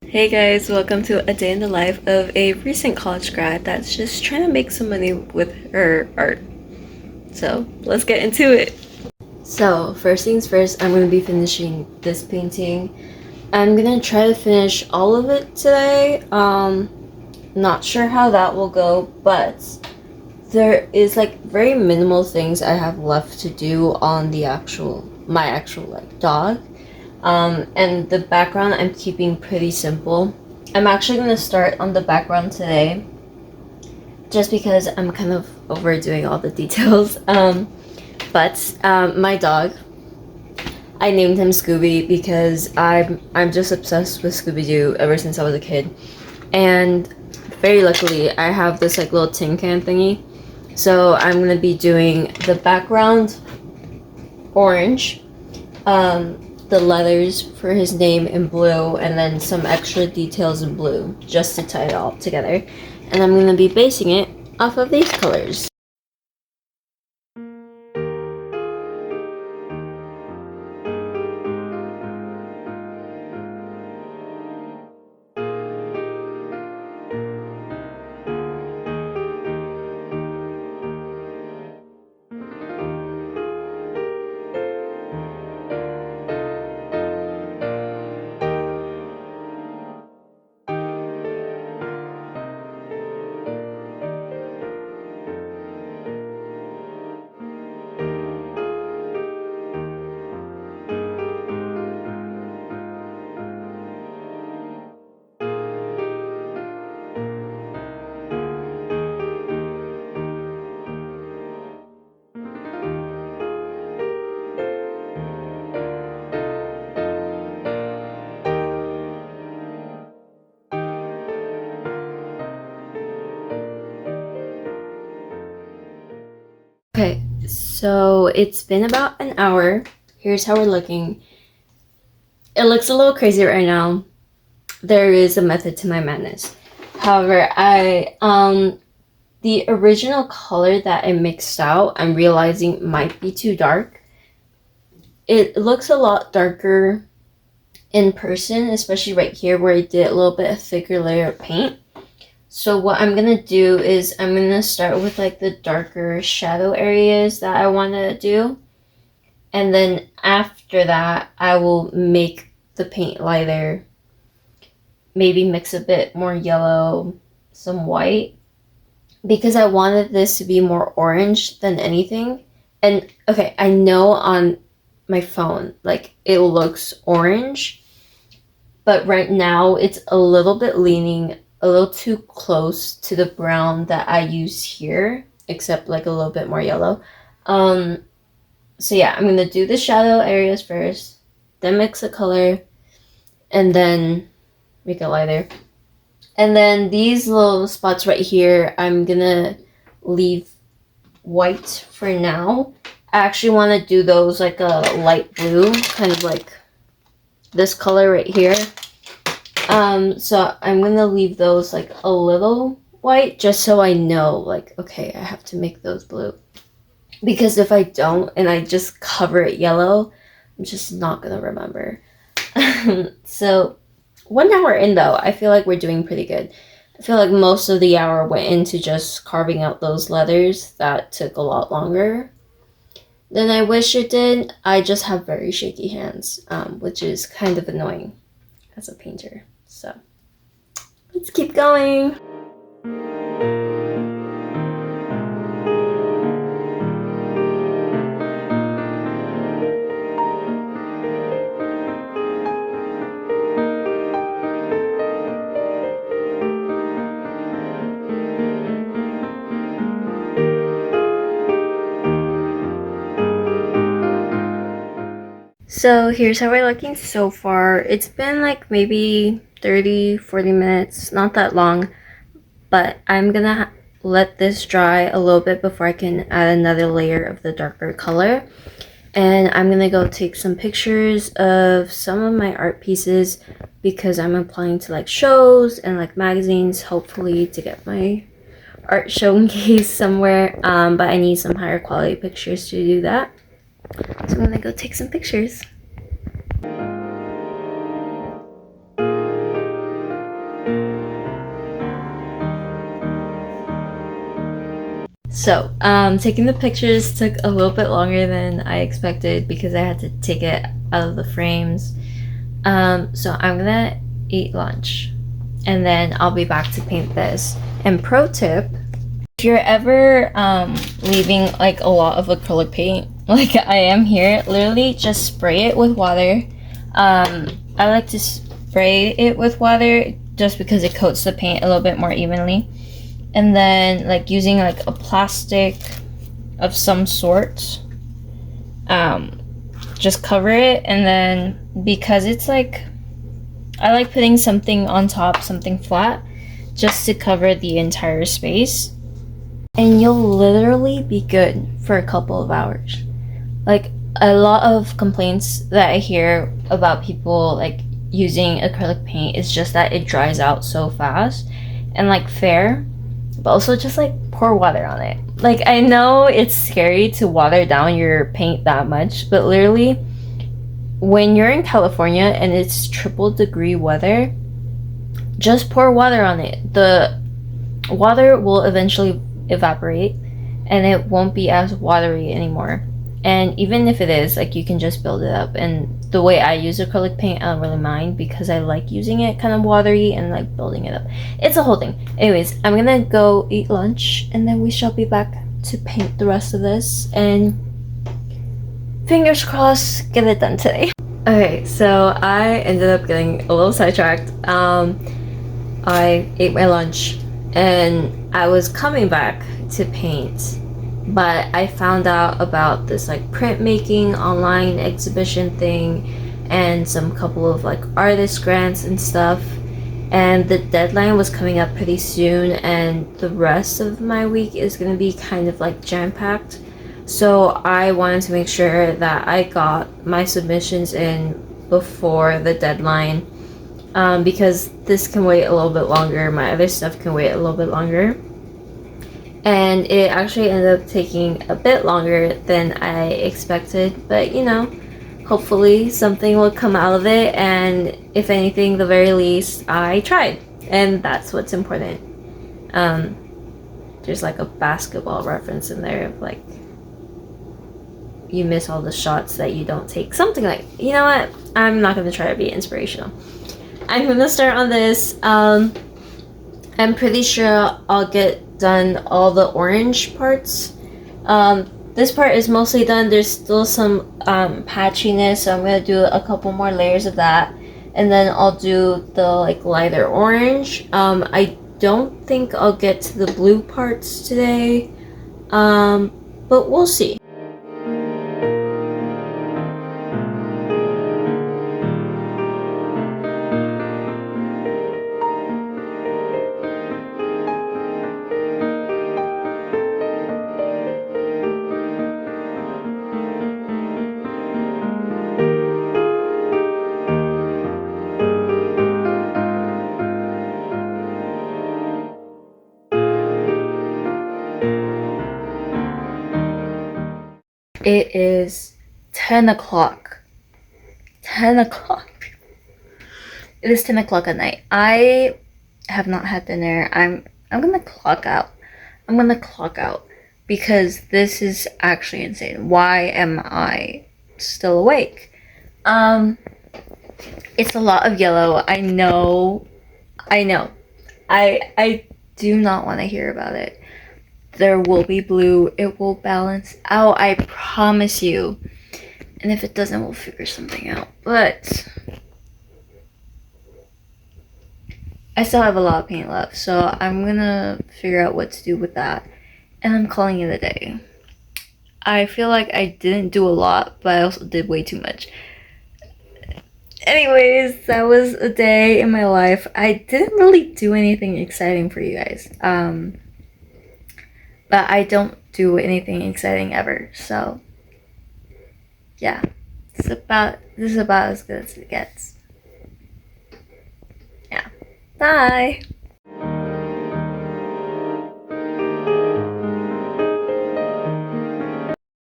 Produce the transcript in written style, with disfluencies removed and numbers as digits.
Hey guys, welcome to a day in the life of a recent college grad that's just trying to make some money with her art. So let's get into it. So first things first, I'm going to be finishing this painting. I'm going to try to finish all of it today. Not sure how that will go, but there is like very minimal things I have left to do on my actual like dog. And the background I'm keeping pretty simple. I'm actually going to start on the background today just because I'm kind of overdoing all the details. But my dog, I named him Scooby because I'm just obsessed with Scooby-Doo ever since I was a kid. And very luckily, I have this like little tin can thingy. So I'm going to be doing the background orange. The letters for his name in blue, and then some extra details in blue just to tie it all together. And I'm going to be basing it off of these colors. Okay, so it's been about an hour. Here's how we're looking. It looks a little crazy right now. There is a method to my madness. However, the original color that I mixed out, I'm realizing might be too dark. It looks a lot darker in person, especially right here where I did a little bit of thicker layer of paint. So what I'm gonna do is I'm gonna start with like the darker shadow areas that I want to do, and then after that I will make the paint lighter, maybe mix a bit more yellow, some white, because I wanted this to be more orange than anything. And okay, I know on my phone like it looks orange, but right now it's a little bit leaning a little too close to the brown that I use here, except like a little bit more yellow. So yeah, I'm gonna do the shadow areas first, then mix the color, and then make it lighter. And then these little spots right here, I'm gonna leave white for now. I actually want to do those like a light blue, kind of like this color right here. So I'm gonna leave those like a little white just so I know like, okay, I have to make those blue. Because if I don't and I just cover it yellow, I'm just not gonna remember. So 1 hour in though, I feel like we're doing pretty good. I feel like most of the hour went into just carving out those letters. That took a lot longer than I wish it did. I just have very shaky hands, which is kind of annoying as a painter. So let's keep going. So here's how we're looking so far. It's been like maybe 30-40 minutes, not that long, but I'm gonna let this dry a little bit before I can add another layer of the darker color. And I'm gonna go take some pictures of some of my art pieces because I'm applying to like shows and like magazines, hopefully to get my art showcase somewhere. But I need some higher quality pictures to do that. So I'm gonna go take some pictures. So, taking the pictures took a little bit longer than I expected because I had to take it out of the frames. So I'm gonna eat lunch and then I'll be back to paint this. And pro tip, if you're ever leaving like a lot of acrylic paint, like I am here, literally just spray it with water. I like to spray it with water just because it coats the paint a little bit more evenly. And then like using like a plastic of some sort, just cover it. And then because it's like, I like putting something on top, something flat, just to cover the entire space. And you'll literally be good for a couple of hours. Like a lot of complaints that I hear about people like using acrylic paint is just that it dries out so fast. And like fair, but also just like pour water on it. Like I know it's scary to water down your paint that much, but literally when you're in California and it's triple degree weather, just pour water on it. The water will eventually evaporate and it won't be as watery anymore. And even if it is, like you can just build it up. And the way I use acrylic paint, I don't really mind because I like using it kind of watery and like building it up. It's a whole thing. Anyways, I'm gonna go eat lunch and then we shall be back to paint the rest of this and fingers crossed get it done today. Okay, so I ended up getting a little sidetracked. I ate my lunch and I was coming back to paint, but I found out about this like printmaking online exhibition thing and some couple of like artist grants and stuff, and the deadline was coming up pretty soon and the rest of my week is gonna be kind of like jam-packed. So I wanted to make sure that I got my submissions in before the deadline, because this can wait a little bit longer. My other stuff can wait a little bit longer. And it actually ended up taking a bit longer than I expected. But you know, hopefully something will come out of it. And if anything, the very least, I tried. And that's what's important. There's like a basketball reference in there of like, you miss all the shots that you don't take. Something like, you know what? I'm not going to try to be inspirational. I'm going to start on this. I'm pretty sure I'll get done all the orange parts. This part is mostly done. There's still some patchiness, so I'm going to do a couple more layers of that. And then I'll do the like lighter orange. I don't think I'll get to the blue parts today, but we'll see. It is 10 o'clock. 10 o'clock. It is 10 o'clock at night. I have not had dinner. I'm gonna clock out. I'm gonna clock out because this is actually insane. Why am I still awake? It's a lot of yellow. I know. I do not want to hear about it. There will be blue. It will balance out. I promise you. And if it doesn't, we'll figure something out. But I still have a lot of paint left, so I'm gonna figure out what to do with that. And I'm calling it a day. I feel like I didn't do a lot, but I also did way too much. Anyways, that was a day in my life. I didn't really do anything exciting for you guys. But I don't do anything exciting ever, so yeah, this is about as good as it gets. Yeah, bye.